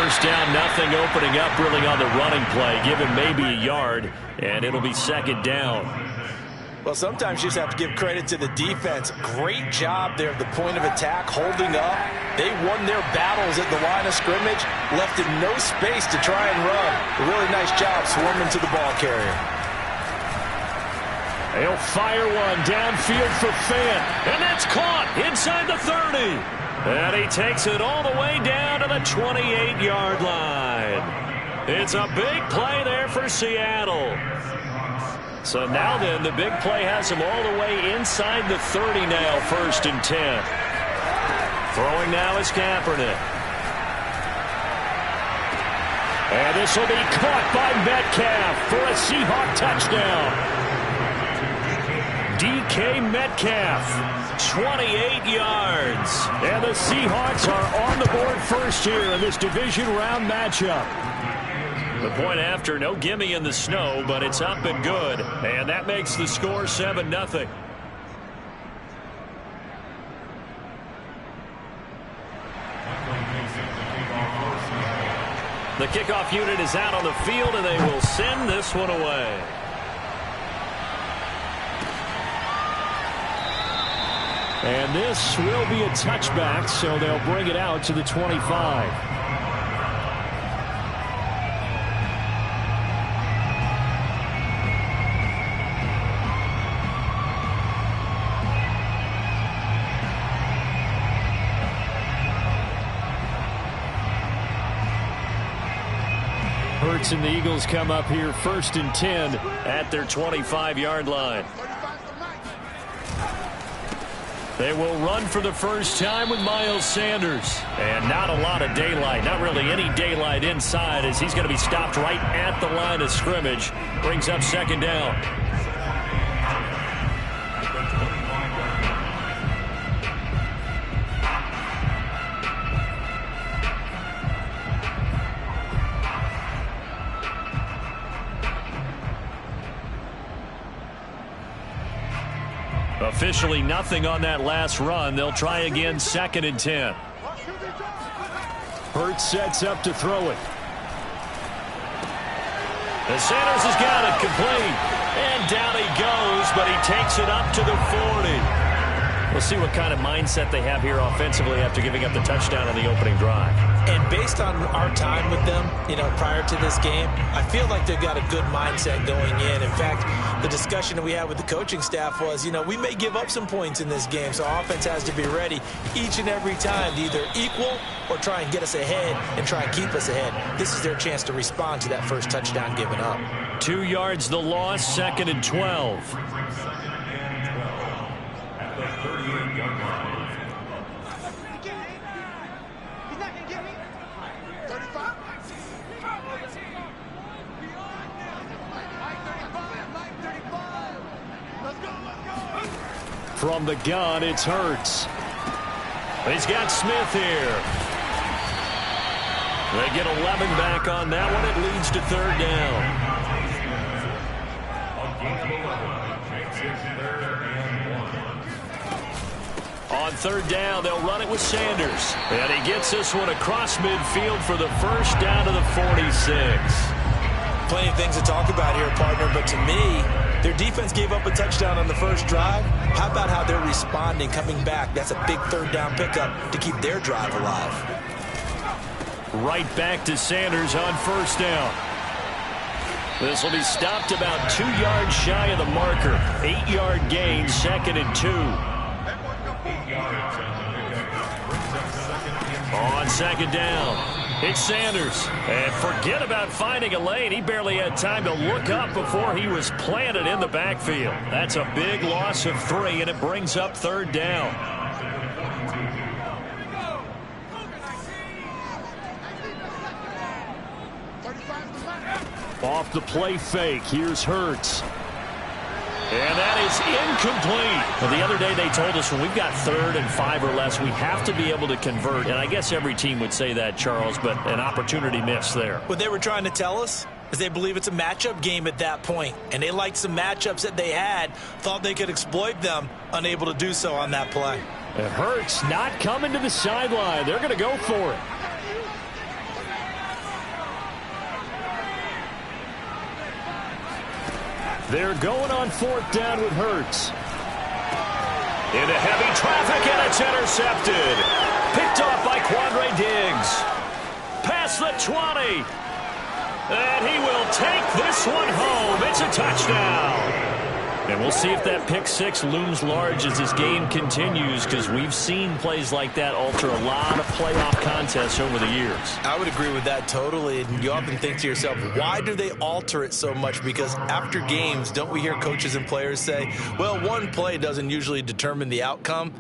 First down, nothing, opening up really on the running play. Give him maybe a yard, and it'll be second down. Well, sometimes you just have to give credit to the defense. Great job there at the point of attack, holding up. They won their battles at the line of scrimmage, left in no space to try and run. A really nice job swarming to the ball carrier. They'll fire one downfield for Fant, and that's caught inside the 30. And he takes it all the way down to the 28-yard line. It's a big play there for Seattle. So now then, the big play has him all the way inside the 30 now, 1st and 10. Throwing now is Kaepernick. And this will be caught by Metcalf for a Seahawk touchdown. DK Metcalf, 28 yards. And the Seahawks are on the board first here in this division round matchup. The point after, no gimme in the snow, but it's up and good. And that makes the score 7-0. The kickoff unit is out on the field, and they will send this one away. And this will be a touchback, so they'll bring it out to the 25. Hurts and the Eagles come up here 1st and 10 at their 25-yard line. They will run for the first time with Miles Sanders. And not a lot of daylight, not really any daylight inside, as he's going to be stopped right at the line of scrimmage. Brings up 2nd down. Officially nothing on that last run. They'll try again 2nd and 10. Hurts sets up to throw it. And Sanders has got it complete. And down he goes, but he takes it up to the 40. We'll see what kind of mindset they have here offensively after giving up the touchdown on the opening drive. And based on our time with them, prior to this game, I feel like they've got a good mindset going in. In fact, the discussion that we had with the coaching staff was, we may give up some points in this game, so offense has to be ready each and every time to either equal or try and get us ahead and try and keep us ahead. This is their chance to respond to that first touchdown given up. 2 yards the loss, 2nd and 12. From the gun, it's Hurts. He's got Smith here. They get 11 back on that one. It leads to 3rd down. On 3rd down, they'll run it with Sanders. And he gets this one across midfield for the first down to the 46. Plenty of things to talk about here, partner, but to me, their defense gave up a touchdown on the first drive. How about how they're responding, coming back? That's a big 3rd down pickup to keep their drive alive. Right back to Sanders on 1st down. This will be stopped about 2 yards shy of the marker. 8-yard gain, 2nd and 2. On 2nd down. It's Sanders. And forget about finding a lane. He barely had time to look up before he was planted in the backfield. That's a big loss of 3, and it brings up 3rd down. Off the play fake. Here's Hurts. And that is incomplete. Well, the other day they told us when we've got 3rd and 5 or less, we have to be able to convert. And I guess every team would say that, Charles, but an opportunity missed there. What they were trying to tell us is they believe it's a matchup game at that point. And they liked some matchups that they had, thought they could exploit them, unable to do so on that play. It hurts not coming to the sideline. They're going to go for it. They're going on 4th down with Hurts. Into heavy traffic, and it's intercepted. Picked off by Quandre Diggs. Past the 20. And he will take this one home. It's a touchdown. And we'll see if that pick six looms large as this game continues, because we've seen plays like that alter a lot of playoff contests over the years. I would agree with that totally. And you often think to yourself, why do they alter it so much? Because after games, don't we hear coaches and players say, well, one play doesn't usually determine the outcome?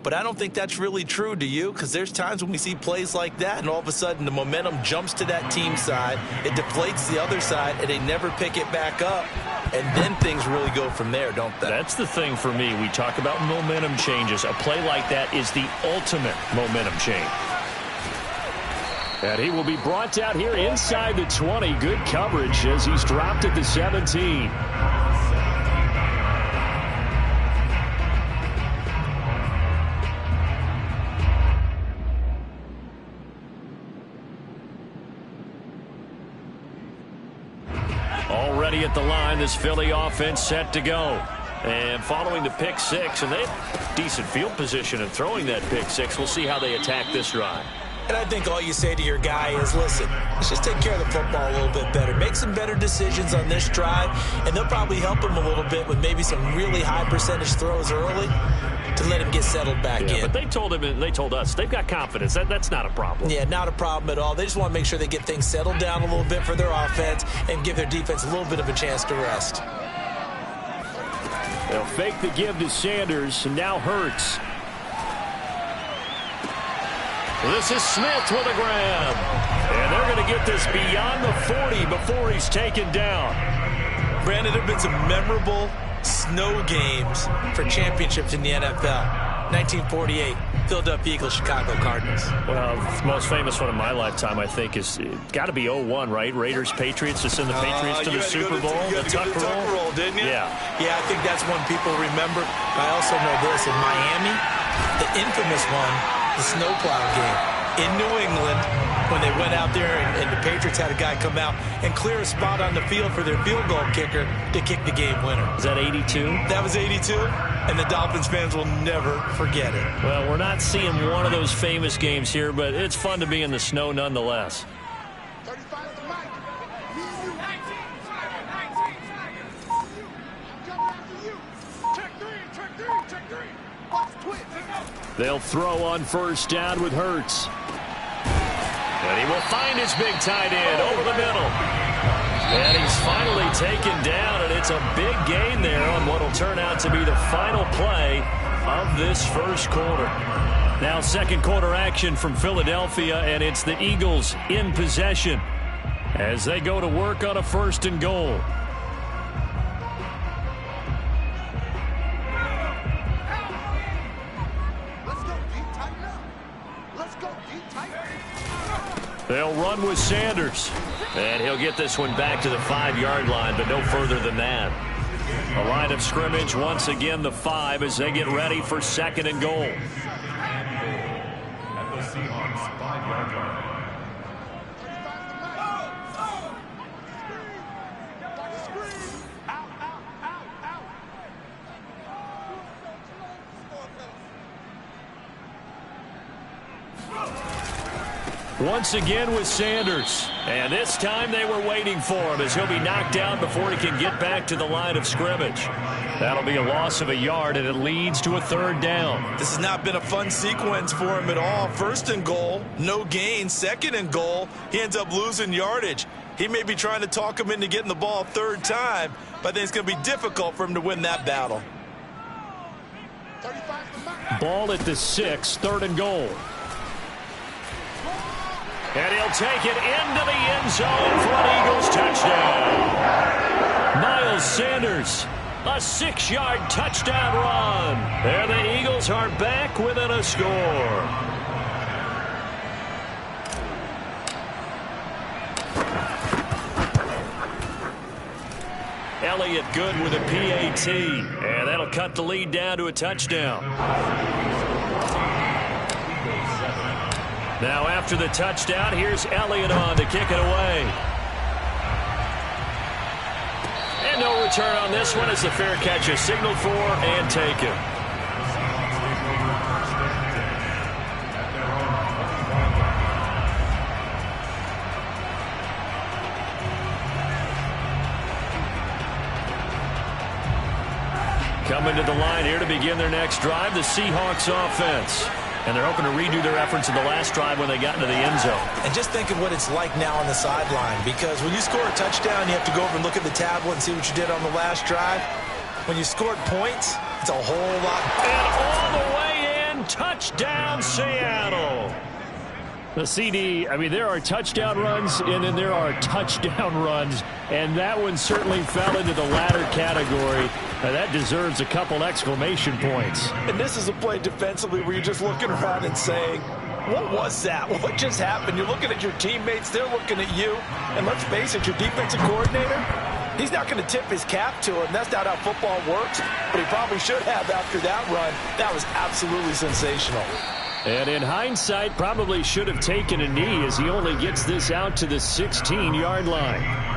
But I don't think that's really true, do you? Because there's times when we see plays like that, and all of a sudden the momentum jumps to that team side, it deflates the other side, and they never pick it back up. And then things really go from there, don't they? That's the thing for me. We talk about momentum changes. A play like that is the ultimate momentum change. And he will be brought down here inside the 20. Good coverage as he's dropped at the 17. Already at the line, this Philly offense set to go. And following the pick six, and they have decent field position and throwing that pick six. We'll see how they attack this drive. And I think all you say to your guy is, listen, let's just take care of the football a little bit better. Make some better decisions on this drive, and they'll probably help him a little bit with maybe some really high percentage throws early to let him get settled back in. But they told him, and they told us, they've got confidence. That's not a problem. Yeah, not a problem at all. They just want to make sure they get things settled down a little bit for their offense and give their defense a little bit of a chance to rest. They'll fake the give to Sanders, and now Hurts. This is Smith with a grab. And they're going to get this beyond the 40 before he's taken down. Brandon, there have been some memorable snow games for championships in the NFL. 1948, Philadelphia Eagles, Chicago Cardinals. Well, the most famous one in my lifetime, I think, is got to be 01, right? Raiders, Patriots, to send the Patriots to the Super Bowl. You had to go to the Tucker Roll, didn't you? Yeah. Yeah, I think that's one people remember. I also know this. In Miami, the infamous one, the snowplow game in New England, when they went out there and the Patriots had a guy come out and clear a spot on the field for their field goal kicker to kick the game winner. Is that 82? That was 82, and the Dolphins fans will never forget it. Well, we're not seeing one of those famous games here, but it's fun to be in the snow nonetheless. 35 to Mike. Check three. Watch twitch. They'll throw on first down with Hurts. And he will find his big tight end over the middle. And he's finally taken down, and it's a big gain there on what will turn out to be the final play of this first quarter. Now second quarter action from Philadelphia, and it's the Eagles in possession as they go to work on a 1st and goal. They'll run with Sanders. And he'll get this one back to the 5-yard line, but no further than that. A line of scrimmage, once again the 5 as they get ready for 2nd and goal. At the Seahawks 5-yard line. Once again with Sanders. And this time they were waiting for him as he'll be knocked down before he can get back to the line of scrimmage. That'll be a loss of a yard, and it leads to a 3rd down. This has not been a fun sequence for him at all. 1st and goal, no gain. 2nd and goal, he ends up losing yardage. He may be trying to talk him into getting the ball 3rd time, but I think it's going to be difficult for him to win that battle. Ball at the 6, 3rd and goal. And he'll take it into the end zone for an Eagles touchdown. Miles Sanders, a 6-yard touchdown run. And the Eagles are back within a score. Elliott good with a PAT. And that'll cut the lead down to a touchdown. Now after the touchdown, here's Elliott on to kick it away. And no return on this one as the fair catch is signaled for and taken. Coming to the line here to begin their next drive, the Seahawks offense. And they're hoping to redo their efforts in the last drive when they got into the end zone. And just think of what it's like now on the sideline, because when you score a touchdown, you have to go over and look at the tablet and see what you did on the last drive. When you scored points, it's a whole lot. And all the way in, touchdown Seattle. The CD, I mean, there are touchdown runs, and then there are touchdown runs, and that one certainly fell into the latter category. That deserves a couple exclamation points. And this is a play defensively where you're just looking around and saying, what was that? What just happened? You're looking at your teammates, they're looking at you, and let's face it, your defensive coordinator, he's not going to tip his cap to him. That's not how football works, but he probably should have after that run. That was absolutely sensational. And in hindsight, probably should have taken a knee as he only gets this out to the 16-yard line.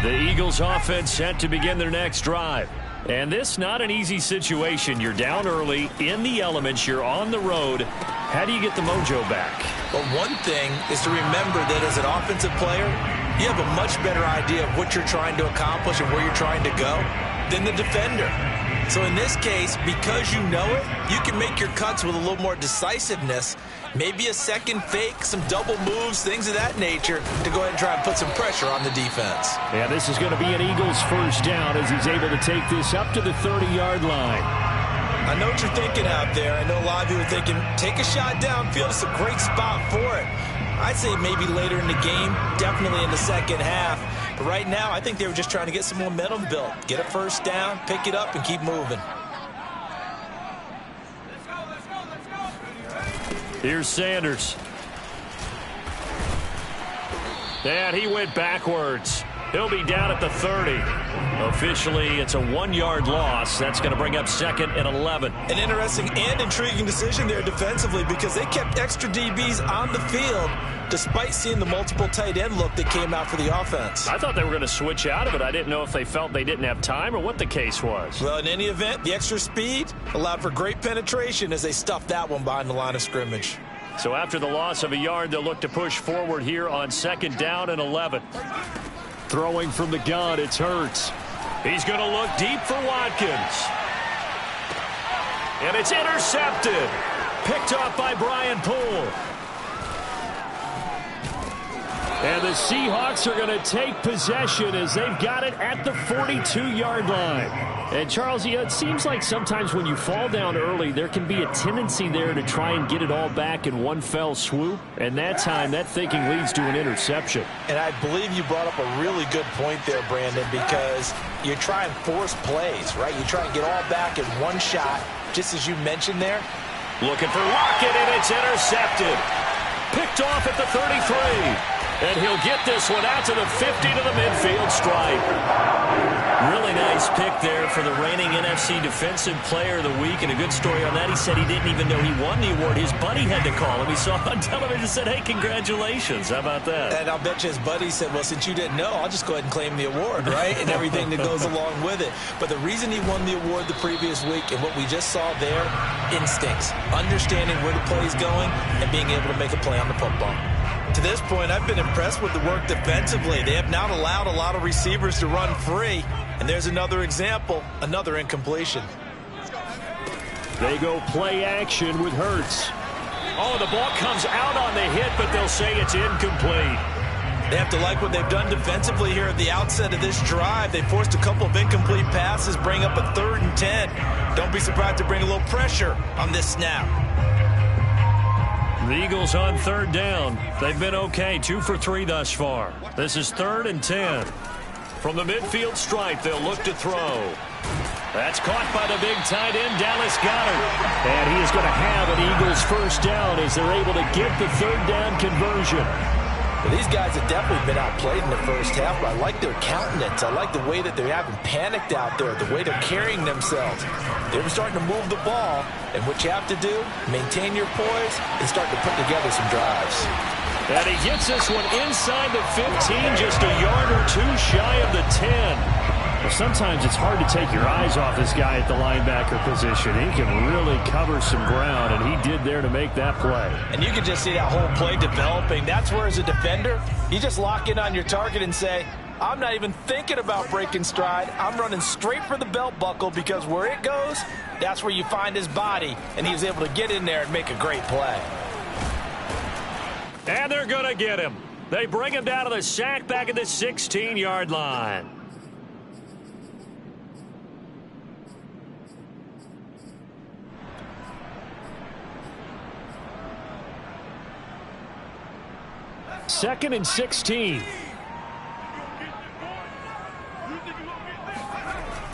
The Eagles offense set to begin their next drive. And this not an easy situation. You're down early, in the elements, you're on the road. How do you get the mojo back? Well, one thing is to remember that as an offensive player, you have a much better idea of what you're trying to accomplish and where you're trying to go than the defender. So in this case, because you know it, you can make your cuts with a little more decisiveness, maybe a second fake, some double moves, things of that nature, to go ahead and try and put some pressure on the defense. Yeah, this is going to be an Eagles first down as he's able to take this up to the 30-yard line. I know what you're thinking out there. I know a lot of you are thinking, take a shot downfield. It's a great spot for it. I'd say maybe later in the game, definitely in the second half. But right now, I think they were just trying to get some momentum built. Get a first down, pick it up, and keep moving. Here's Sanders. And he went backwards. He'll be down at the 30. Officially, it's a 1-yard loss. That's going to bring up 2nd and 11. An interesting and intriguing decision there defensively because they kept extra DBs on the field despite seeing the multiple tight end look that came out for the offense. I thought they were going to switch out of it. I didn't know if they felt they didn't have time or what the case was. Well, in any event, the extra speed allowed for great penetration as they stuffed that one behind the line of scrimmage. So after the loss of a yard, they'll look to push forward here on 2nd down and 11. Throwing from the gun, it's Hurts. He's going to look deep for Watkins. And it's intercepted. Picked off by Brian Poole. And the Seahawks are going to take possession as they've got it at the 42-yard line. And, Charles, it seems like sometimes when you fall down early, there can be a tendency there to try and get it all back in one fell swoop. And that time, that thinking leads to an interception. And I believe you brought up a really good point there, Brandon, because you try and force plays, right? You try and get all back in one shot, just as you mentioned there. Looking for Lockett, and it's intercepted. Picked off at the 33. And he'll get this one out to the 50 to the midfield stripe. Really nice pick there for the reigning NFC Defensive Player of the Week. And a good story on that. He said he didn't even know he won the award. His buddy had to call him. He saw it on television and said, hey, congratulations. How about that? And I'll bet you his buddy said, well, since you didn't know, I'll just go ahead and claim the award, right? And everything that goes along with it. But the reason he won the award the previous week and what we just saw there, instincts. Understanding where the play is going and being able to make a play on the football. To this point, I've been impressed with the work defensively. They have not allowed a lot of receivers to run free. And there's another example, another incompletion. They go play action with Hurts. Oh, the ball comes out on the hit, but they'll say it's incomplete. They have to like what they've done defensively here at the outset of this drive. They forced a couple of incomplete passes, bring up a 3rd and 10. Don't be surprised to bring a little pressure on this snap. The Eagles on 3rd down. They've been okay, 2 for 3 thus far. This is 3rd and 10. From the midfield stripe, they'll look to throw. That's caught by the big tight end, Dallas Goedert. And he is going to have an Eagles first down as they're able to get the 3rd down conversion. Well, these guys have definitely been outplayed in the first half, but I like their countenance. I like the way that they're having panicked out there, the way they're carrying themselves. They're starting to move the ball, and what you have to do, maintain your poise and start to put together some drives. And he gets this one inside the 15, just a yard or two shy of the 10. Well, sometimes it's hard to take your eyes off this guy at the linebacker position. He can really cover some ground, and he did there to make that play. And you can just see that whole play developing. That's where, as a defender, you just lock in on your target and say, I'm not even thinking about breaking stride. I'm running straight for the belt buckle, because where it goes, that's where you find his body. And he was able to get in there and make a great play. And they're going to get him. They bring him down to the sack back at the 16-yard line. Second and 16.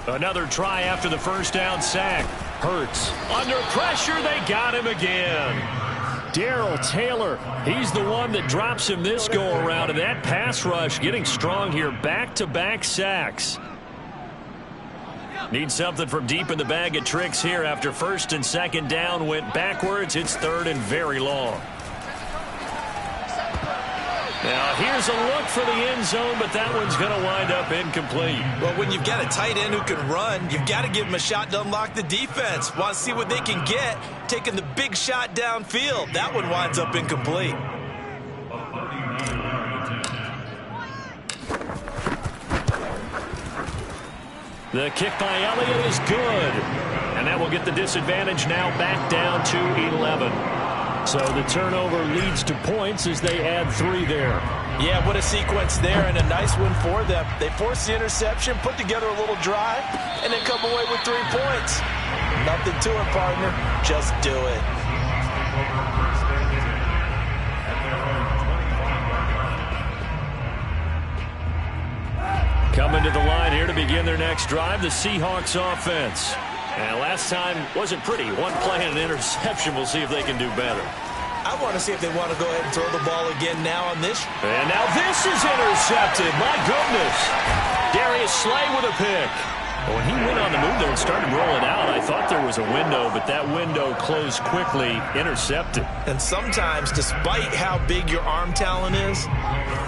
Another try after the first down sack. Hurts. Under pressure, they got him again. Darrell Taylor, he's the one that drops him this go-around, and that pass rush getting strong here. Back-to-back sacks. Need something from deep in the bag of tricks here after first and second down went backwards. It's third and very long. Now, here's a look for the end zone, but that one's going to wind up incomplete. Well, when you've got a tight end who can run, you've got to give him a shot to unlock the defense. Want to see what they can get, taking the big shot downfield. That one winds up incomplete. The kick by Elliott is good. And that will get the disadvantage now back down to 11. So the turnover leads to points as they add 3 there. Yeah, what a sequence there, and a nice one for them. They force the interception, put together a little drive, and then come away with 3 points. Nothing to it, partner. Just do it. Coming to the line here to begin their next drive, the Seahawks offense. And last time wasn't pretty. One play and an interception. We'll see if they can do better. I want to see if they want to go ahead and throw the ball again now on this. And now this is intercepted. My goodness. Darius Slay with a pick. When he went on the move there and started rolling out, I thought there was a window, but that window closed quickly. Intercepted. And sometimes, despite how big your arm talent is,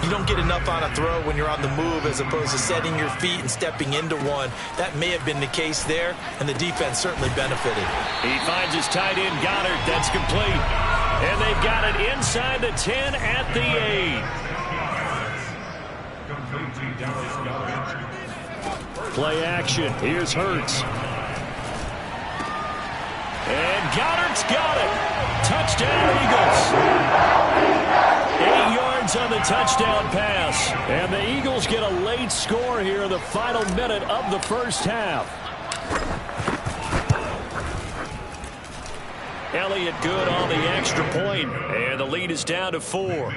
you don't get enough on a throw when you're on the move as opposed to setting your feet and stepping into one. That may have been the case there, and the defense certainly benefited. He finds his tight end, Goddard. That's complete. And they've got it inside the 10 at the 8. Play action. Here's Hurts. And Goddard's got it. Touchdown, Eagles. 8 yards on the touchdown pass. And the Eagles get a late score here in the final minute of the first half. Elliott good on the extra point. And the lead is down to 4.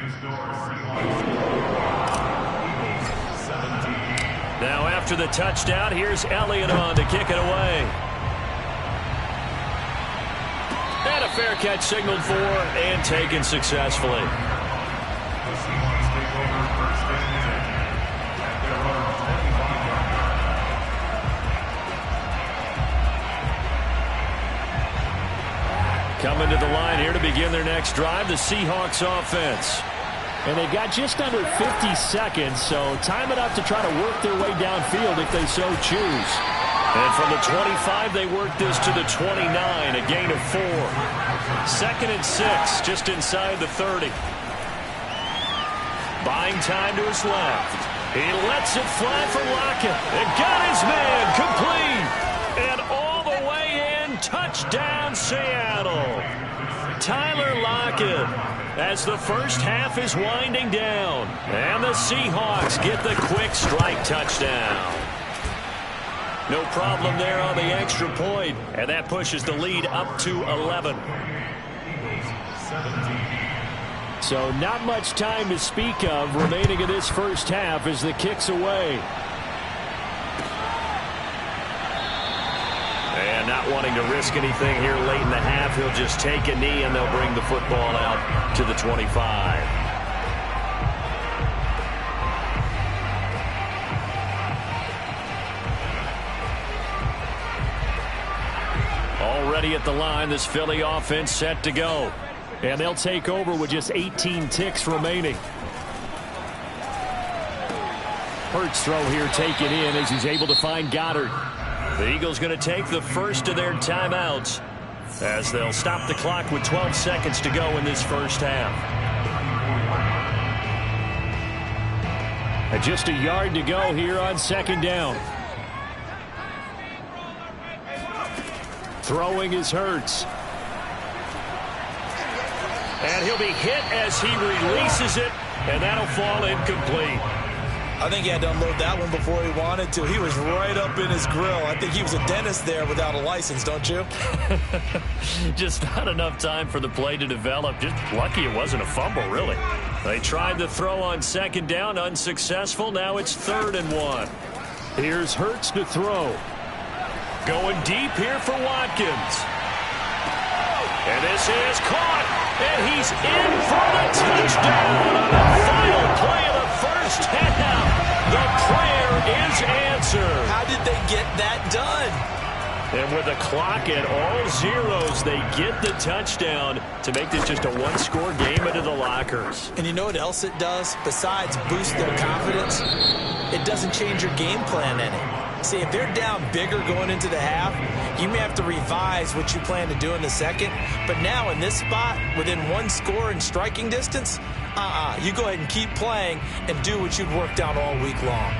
Now after the touchdown, here's Elliott on to kick it away. And a fair catch signaled for and taken successfully. Coming to the line here to begin their next drive, the Seahawks offense. And they've got just under 50 seconds, so time enough to try to work their way downfield if they so choose. And from the 25, they work this to the 29, a gain of 4. 2nd and 6, just inside the 30. Buying time to his left. He lets it fly for Lockett. And got his man complete. And all the way in, touchdown Seattle. Tyler Lockett. As the first half is winding down. And the Seahawks get the quick strike touchdown. No problem there on the extra point. And that pushes the lead up to 11. So not much time to speak of remaining in this first half as the kick's away. And not wanting to risk anything here late in the half, he'll just take a knee and they'll bring the football out to the 25. Already at the line, this Philly offense set to go. And they'll take over with just 18 ticks remaining. Hurts throw here taken in as he's able to find Goddard. The Eagles going to take the first of their timeouts as they'll stop the clock with 12 seconds to go in this first half. And just a yard to go here on second down. Throwing is Hurts. And he'll be hit as he releases it, and that'll fall incomplete. I think he had to unload that one before he wanted to. He was right up in his grill. I think he was a dentist there without a license, don't you? Just not enough time for the play to develop. Just lucky it wasn't a fumble, really. They tried the throw on second down, unsuccessful. Now it's 3rd and 1. Here's Hurts to throw. Going deep here for Watkins. And this is caught. And he's in for the touchdown on the final play of the first half. The prayer is answered. How did they get that done? And with the clock at all zeros, they get the touchdown to make this just a one-score game into the lockers. And you know what else it does? Besides boost their confidence, it doesn't change your game plan any. See, if they're down bigger going into the half, you may have to revise what you plan to do in the second. But now in this spot, within one score and striking distance, you go ahead and keep playing and do what you've worked out all week long.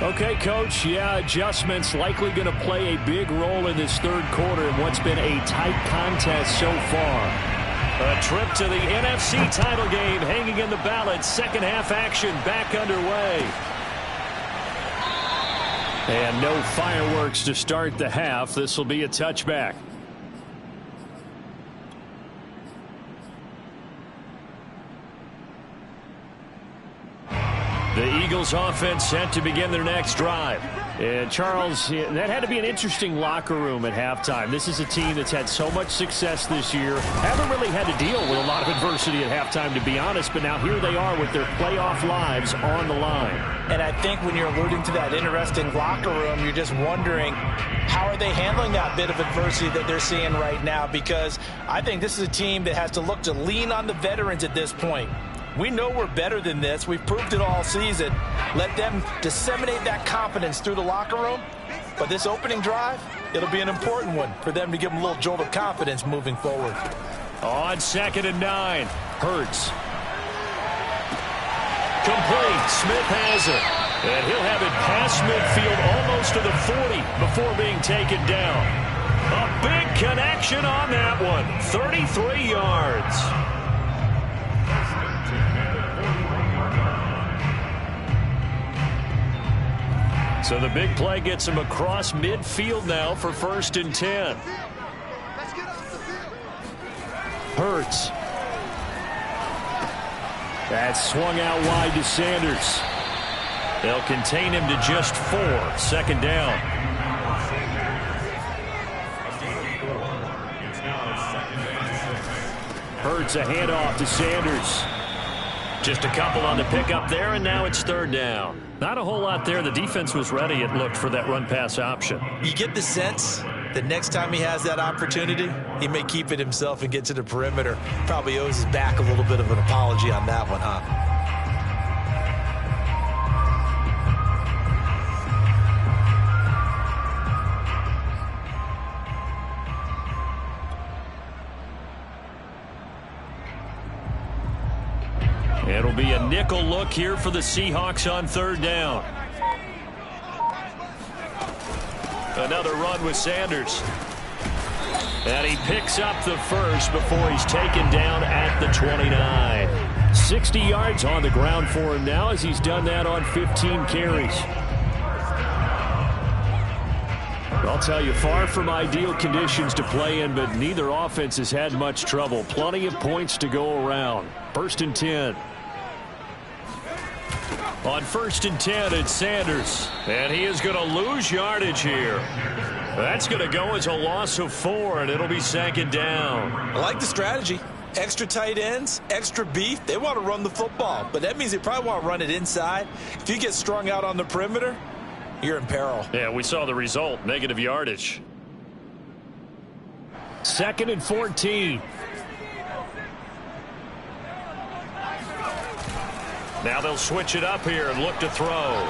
Okay, Coach, adjustments likely going to play a big role in this third quarter in what's been a tight contest so far. A trip to the NFC title game hanging in the balance. Second half action back underway. And no fireworks to start the half. This will be a touchback. The Eagles offense set to begin their next drive. And Charles, that had to be an interesting locker room at halftime. This is a team that's had so much success this year. Haven't really had to deal with a lot of adversity at halftime, to be honest. But now here they are with their playoff lives on the line. And I think when you're alluding to that interesting locker room, you're just wondering, how are they handling that bit of adversity that they're seeing right now? Because I think this is a team that has to look to lean on the veterans at this point. We know we're better than this. We've proved it all season. Let them disseminate that confidence through the locker room. But this opening drive, it'll be an important one for them to give them a little jolt of confidence moving forward. On 2nd and 9, Hurts. Complete. Smith has it. And he'll have it past midfield almost to the 40 before being taken down. A big connection on that one. 33 yards. So the big play gets him across midfield now for 1st and 10. Hurts. That's swung out wide to Sanders. They'll contain him to just 4. 2nd down. Hurts a handoff to Sanders. Just a couple on the pickup there, and now it's 3rd down. Not a whole lot there. The defense was ready, it looked, for that run-pass option. You get the sense that next time he has that opportunity, he may keep it himself and get to the perimeter. Probably owes his back a little bit of an apology on that one, huh? It'll be a nickel look here for the Seahawks on 3rd down. Another run with Sanders. And he picks up the first before he's taken down at the 29. 60 yards on the ground for him now as he's done that on 15 carries. I'll tell you, far from ideal conditions to play in, but neither offense has had much trouble. Plenty of points to go around. 1st and 10. On 1st and 10, it's Sanders. And he is going to lose yardage here. That's going to go as a loss of 4, and it'll be 2nd down. I like the strategy. Extra tight ends, extra beef. They want to run the football, but that means they probably want to run it inside. If you get strung out on the perimeter, you're in peril. Yeah, we saw the result, negative yardage. 2nd and 14. Now they'll switch it up here and look to throw.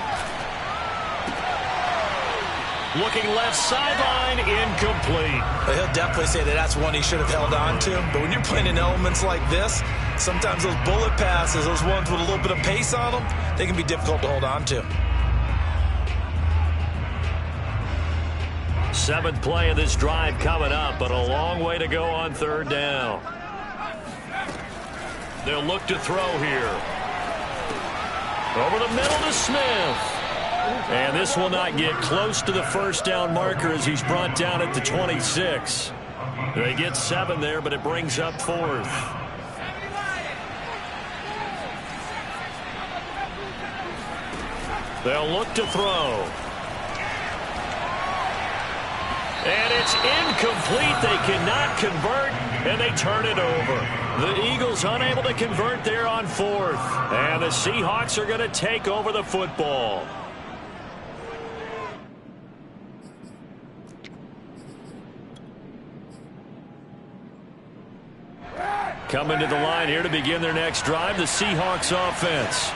Looking left sideline, incomplete. But he'll definitely say that that's one he should have held on to. But when you're playing in elements like this, sometimes those bullet passes, those ones with a little bit of pace on them, they can be difficult to hold on to. 7th play of this drive coming up, but a long way to go on 3rd down. They'll look to throw here. Over the middle to Smith. And this will not get close to the 1st down marker as he's brought down at the 26. They get 7 there, but it brings up 4th. They'll look to throw. And it's incomplete. They cannot convert, and they turn it over. The Eagles unable to convert there on 4th. And the Seahawks are going to take over the football. Coming to the line here to begin their next drive, the Seahawks offense.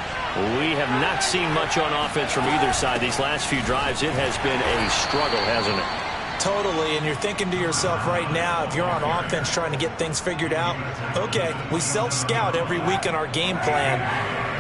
We have not seen much on offense from either side these last few drives. It has been a struggle, hasn't it? Totally, and you're thinking to yourself right now, if you're on offense trying to get things figured out, okay, we self-scout every week in our game plan.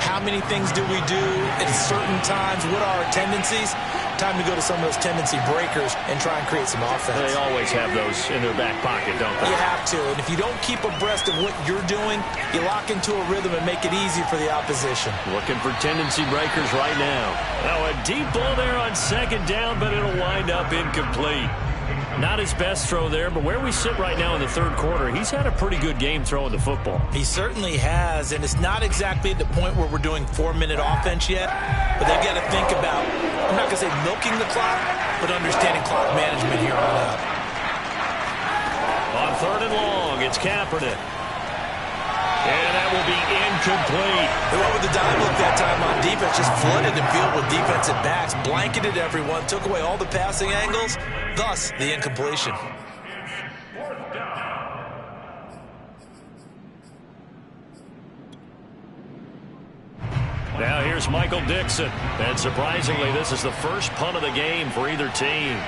How many things do we do at certain times? What are our tendencies? Time to go to some of those tendency breakers and try and create some offense. They always have those in their back pocket, don't they? You have to, and if you don't keep abreast of what you're doing, you lock into a rhythm and make it easy for the opposition. Looking for tendency breakers right now. Now a deep ball there on 2nd down, but it'll wind up incomplete. Not his best throw there, but where we sit right now in the 3rd quarter, he's had a pretty good game throwing the football. He certainly has, and it's not exactly at the point where we're doing 4-minute offense yet, but they've got to think about, I'm not going to say milking the clock, but understanding clock management here on out. On 3rd and long, it's Kaepernick. And that will be incomplete. They went with the dive look that time on defense, just flooded the field with defensive backs, blanketed everyone, took away all the passing angles, thus the incompletion. Now here's Michael Dixon. And surprisingly, this is the first punt of the game for either team.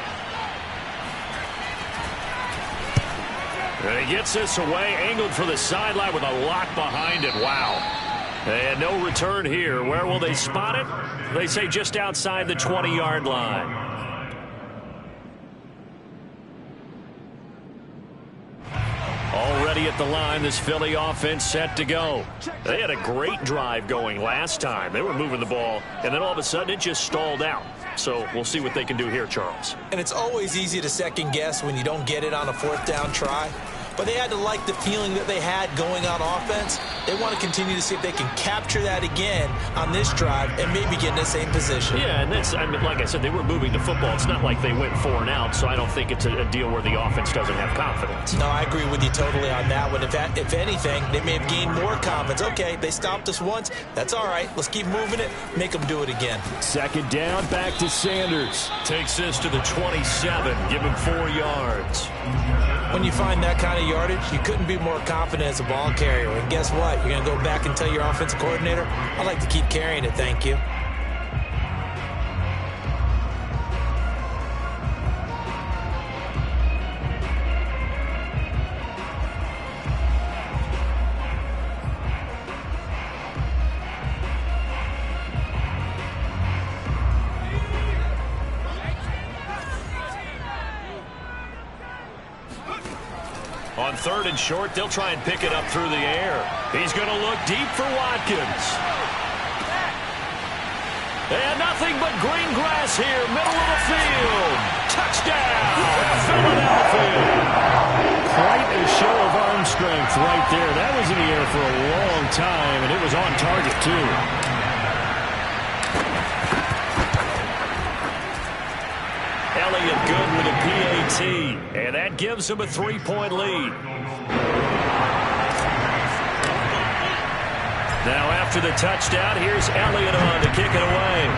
And he gets this away, angled for the sideline with a lock behind it. Wow. And no return here. Where will they spot it? They say just outside the 20-yard line. Already at the line, this Philly offense set to go. They had a great drive going last time. They were moving the ball, and then all of a sudden it just stalled out. So we'll see what they can do here, Charles. And it's always easy to second guess when you don't get it on a 4th down try. But they had to like the feeling that they had going on offense. They want to continue to see if they can capture that again on this drive and maybe get in the same position. Yeah, and that's, I mean, like I said, they were moving the football. It's not like they went 4 and out, so I don't think it's a deal where the offense doesn't have confidence. No, I agree with you totally on that one. If anything, they may have gained more confidence. Okay, they stopped us once. That's all right. Let's keep moving it. Make them do it again. 2nd down, back to Sanders. Takes this to the 27. Give him 4 yards. When you find that kind of yardage, you couldn't be more confident as a ball carrier. And guess what? You're going to go back and tell your offensive coordinator, I'd like to keep carrying it, thank you. On 3rd and short, they'll try and pick it up through the air. He's going to look deep for Watkins. And nothing but green grass here, middle of the field. Touchdown, Philadelphia. Quite a show of arm strength right there. That was in the air for a long time, and it was on target, too. Elliott good with a PAT, and that gives him a 3-point lead. Now after the touchdown, here's Elliott on to kick it away.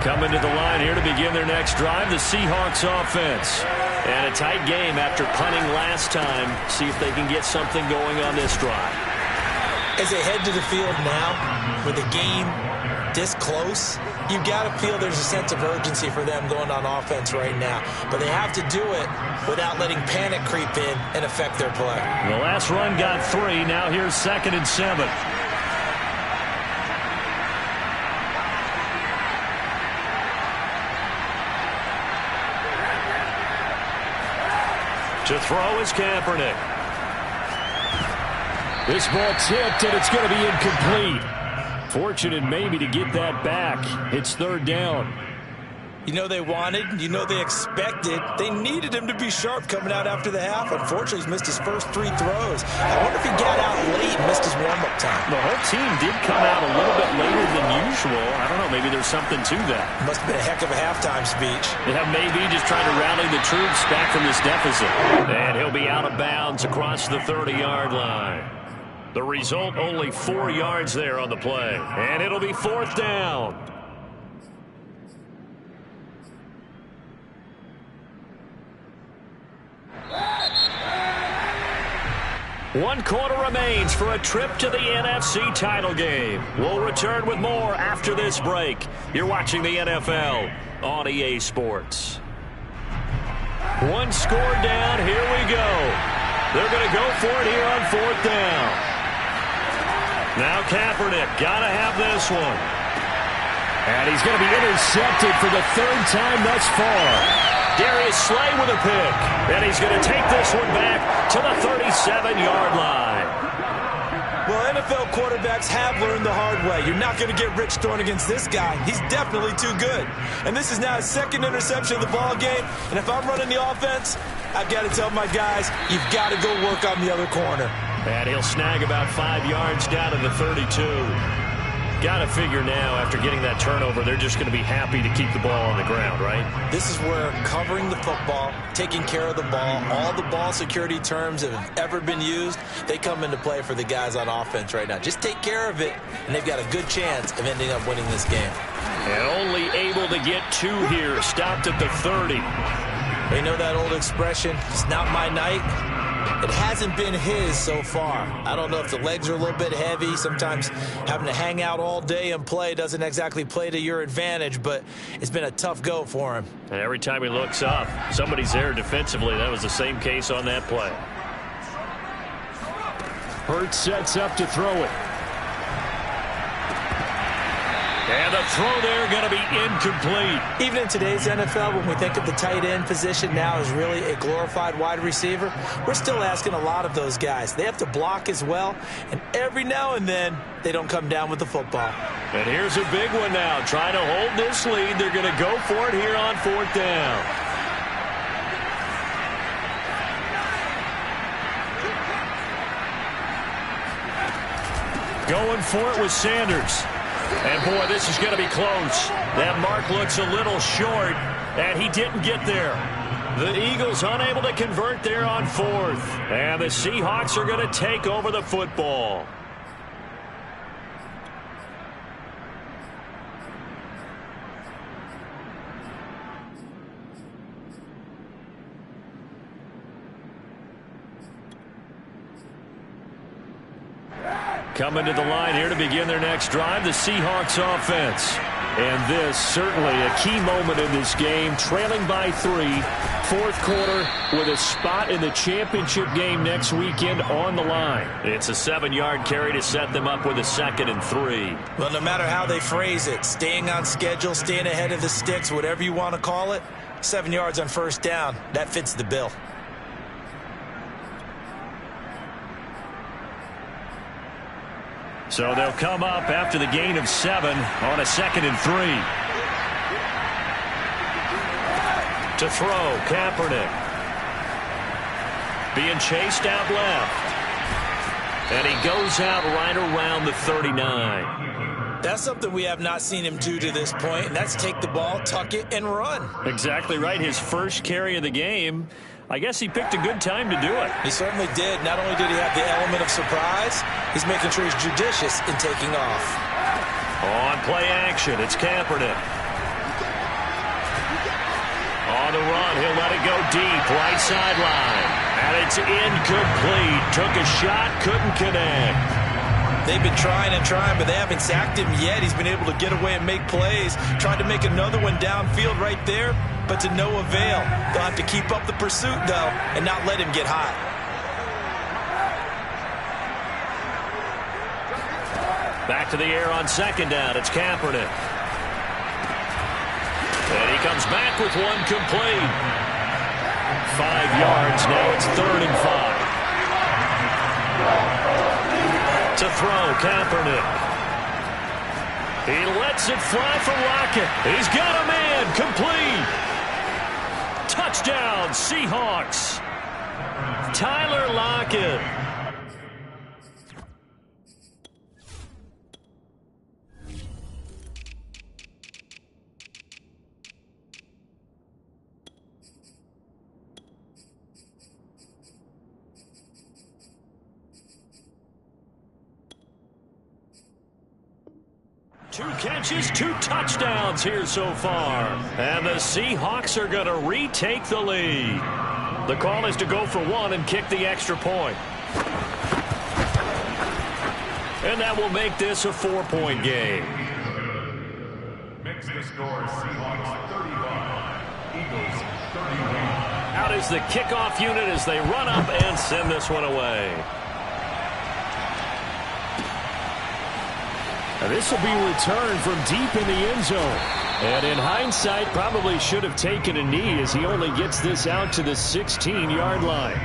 Coming to the line here to begin their next drive, the Seahawks offense. And a tight game after punting last time. See if they can get something going on this drive. As they head to the field now, with the game this close, you've got to feel there's a sense of urgency for them going on offense right now. But they have to do it without letting panic creep in and affect their play. The last run got 3. Now here's 2nd and 7. To throw is Kaepernick. This ball tipped, and it's going to be incomplete. Fortunate maybe to get that back. It's 3rd down. You know they wanted, you know they expected. They needed him to be sharp coming out after the half. Unfortunately, he's missed his first 3 throws. I wonder if he got out late and missed his warm-up time. The whole team did come out a little bit later than usual. I don't know, maybe there's something to that. Must have been a heck of a halftime speech. Yeah, maybe just trying to rally the troops back from this deficit. And he'll be out of bounds across the 30-yard line. The result, only 4 yards there on the play. And it'll be 4th down. One quarter remains for a trip to the NFC title game. We'll return with more after this break. You're watching the NFL on EA Sports. 1 score down. Here we go. They're going to go for it here on 4th down. Now Kaepernick, got to have this one. And he's going to be intercepted for the 3rd time thus far. Darius Slay with a pick. And he's going to take this one back to the 37-yard line. Well, NFL quarterbacks have learned the hard way. You're not going to get rich throwing against this guy. He's definitely too good. And this is now his 2nd interception of the ball game. And if I'm running the offense, I've got to tell my guys, you've got to go work on the other corner. And he'll snag about 5 yards down to the 32. Got to figure now, after getting that turnover, they're just going to be happy to keep the ball on the ground, right? This is where covering the football, taking care of the ball, all the ball security terms that have ever been used, they come into play for the guys on offense right now. Just take care of it, and they've got a good chance of ending up winning this game. And only able to get 2 here, stopped at the 30. They know that old expression, it's not my night. It hasn't been his so far. I don't know if the legs are a little bit heavy. Sometimes having to hang out all day and play doesn't exactly play to your advantage, but it's been a tough go for him. And every time he looks up, somebody's there defensively. That was the same case on that play. Hurts sets up to throw it. And the throw there going to be incomplete. Even in today's NFL, when we think of the tight end position now as really a glorified wide receiver, we're still asking a lot of those guys. They have to block as well, and every now and then, they don't come down with the football. And here's a big one now. Trying to hold this lead. They're going to go for it here on 4th down. Going for it with Sanders. And, boy, this is going to be close. That mark looks a little short, and he didn't get there. The Eagles unable to convert there on 4th. And the Seahawks are going to take over the football. Coming to the line here to begin their next drive, the Seahawks offense. And this certainly a key moment in this game, trailing by 3, 4th quarter with a spot in the championship game next weekend on the line. It's a 7-yard carry to set them up with a 2nd and 3. Well, no matter how they phrase it, staying on schedule, staying ahead of the sticks, whatever you want to call it, 7 yards on 1st down, that fits the bill. So they'll come up after the gain of 7 on a 2nd and 3. To throw, Kaepernick. Being chased out left. And he goes out right around the 39. That's something we have not seen him do to this point, and that's take the ball, tuck it, and run. Exactly right. His first carry of the game. I guess he picked a good time to do it. He certainly did. Not only did he have the element of surprise, he's making sure he's judicious in taking off. On play action, it's Kaepernick. to go deep, right sideline. And it's incomplete. Took a shot, couldn't connect. They've been trying and trying, but they haven't sacked him yet. He's been able to get away and make plays. Tried to make another one downfield right there, but to no avail. They'll have to keep up the pursuit, though, and not let him get hot. Back to the air on second down. It's Kaepernick. And he comes back with one complete. 5 yards. Now it's 3rd and 5. To throw, Kaepernick. He lets it fly for Lockett. He's got a man. Complete. Touchdown, Seahawks. Tyler Lockett. Two catches, 2 touchdowns here so far. And the Seahawks are going to retake the lead. The call is to go for 1 and kick the extra point. And that will make this a 4-point game. Makes the score Seahawks 35, Eagles 31. Out is the kickoff unit as they run up and send this one away. And this will be returned from deep in the end zone. And in hindsight, probably should have taken a knee as he only gets this out to the 16-yard line.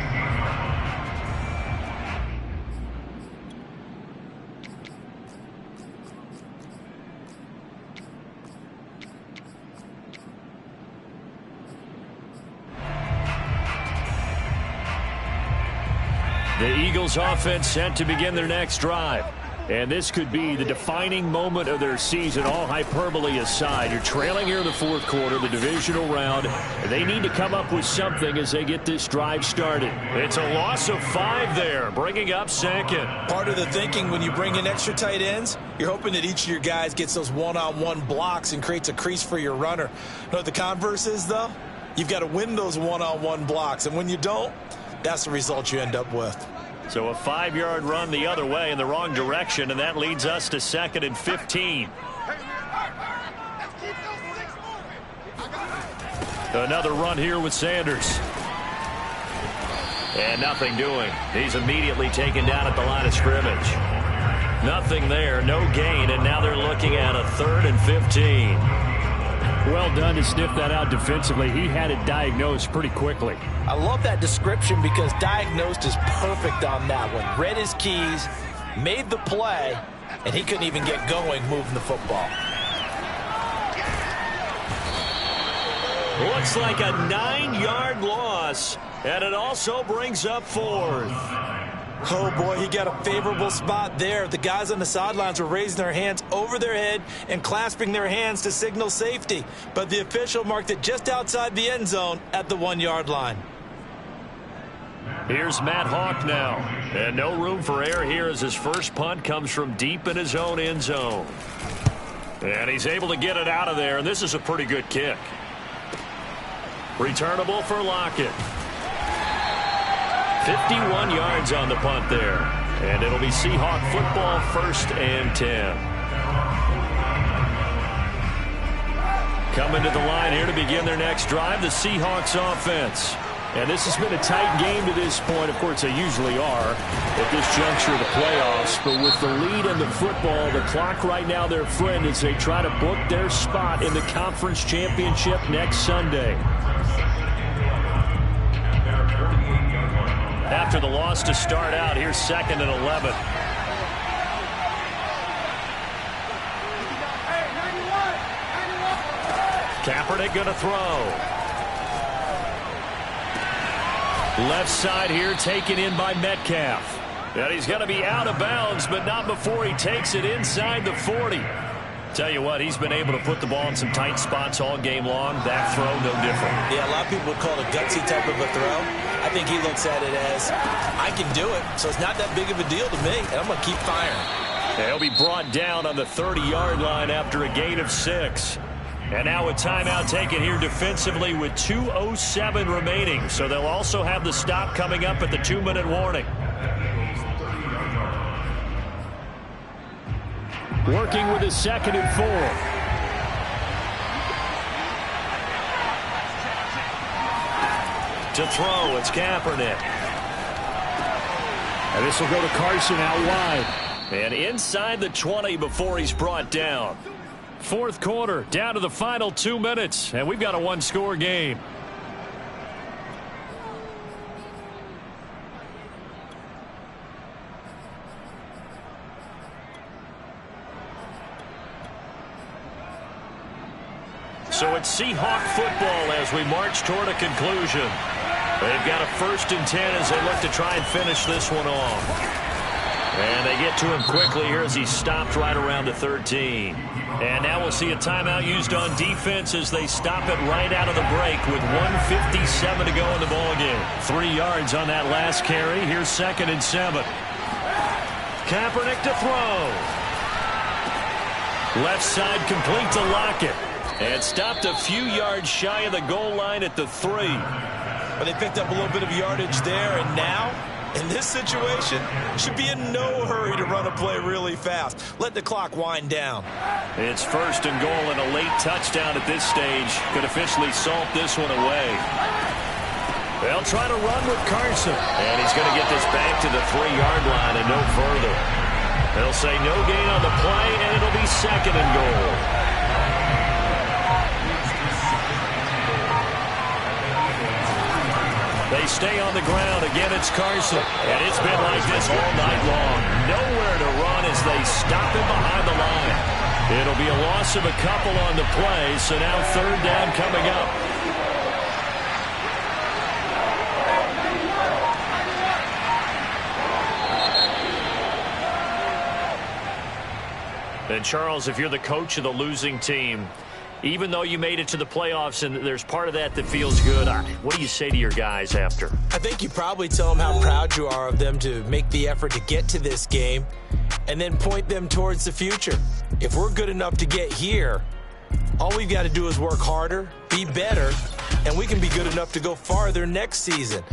The Eagles offense set to begin their next drive. And this could be the defining moment of their season, all hyperbole aside. You're trailing here in the 4th quarter, the divisional round. And they need to come up with something as they get this drive started. It's a loss of 5 there, bringing up 2nd. Part of the thinking when you bring in extra tight ends, you're hoping that each of your guys gets those one-on-one blocks and creates a crease for your runner. You know what the converse is, though? You've got to win those one-on-one blocks. And when you don't, that's the result you end up with. So a 5-yard run the other way in the wrong direction, and that leads us to 2nd and 15. Another run here with Sanders. And nothing doing. He's immediately taken down at the line of scrimmage. Nothing there, no gain, and now they're looking at a 3rd and 15. Well done to sniff that out defensively. He had it diagnosed pretty quickly. I love that description because diagnosed is perfect on that one. Read his keys, made the play, and he couldn't even get going moving the football. Looks like a 9-yard loss, and it also brings up 4th. Oh, boy, he got a favorable spot there. The guys on the sidelines were raising their hands over their head and clasping their hands to signal safety. But the official marked it just outside the end zone at the 1-yard line. Here's Matt Hawk now. And no room for error here as his first punt comes from deep in his own end zone. And he's able to get it out of there, and this is a pretty good kick. Returnable for Lockett. 51 yards on the punt there. And it'll be Seahawk football, 1st and 10. Coming to the line here to begin their next drive, the Seahawks offense. And this has been a tight game to this point. Of course, they usually are at this juncture of the playoffs. But with the lead in the football, the clock right now their friend as they try to book their spot in the conference championship next Sunday. After the loss to start out, here's 2nd and 11. Kaepernick going to throw. Left side here taken in by Metcalf. And he's going to be out of bounds, but not before he takes it inside the 40. Tell you what, he's been able to put the ball in some tight spots all game long. That throw, no different. Yeah, a lot of people would call it a gutsy type of a throw. I think he looks at it as, I can do it, so it's not that big of a deal to me, and I'm going to keep firing. He'll be brought down on the 30-yard line after a gain of 6. And now a timeout taken here defensively with 2:07 remaining. So they'll also have the stop coming up at the 2-minute warning. Working with a 2nd and 4. To throw, it's Kaepernick. And this will go to Carson out wide. And inside the 20 before he's brought down. Fourth quarter, down to the final 2 minutes, and we've got a one-score game. So it's Seahawk football as we march toward a conclusion. They've got a 1st and 10 as they look to try and finish this one off. And they get to him quickly here as he's stopped right around the 13. And now we'll see a timeout used on defense as they stop it right out of the break with 1:57 to go in the ballgame. 3 yards on that last carry. Here's 2nd and 7. Kaepernick to throw. Left side complete to Lockett. And stopped a few yards shy of the goal line at the 3. But they picked up a little bit of yardage there, and now, in this situation, should be in no hurry to run a play really fast. Let the clock wind down. It's 1st and goal, and a late touchdown at this stage could officially salt this one away. They'll try to run with Carson. And he's going to get this back to the 3-yard line and no further. They'll say no gain on the play, and it'll be 2nd and goal. They stay on the ground. Again, it's Carson. And it's been like this all night long. Nowhere to run as they stop him behind the line. It'll be a loss of a couple on the play, so now 3rd down coming up. And Charles, if you're the coach of the losing team, even though you made it to the playoffs and there's part of that feels good, what do you say to your guys after? I think you probably tell them how proud you are of them to make the effort to get to this game and then point them towards the future. If we're good enough to get here, all we've got to do is work harder, be better, and we can be good enough to go farther next season.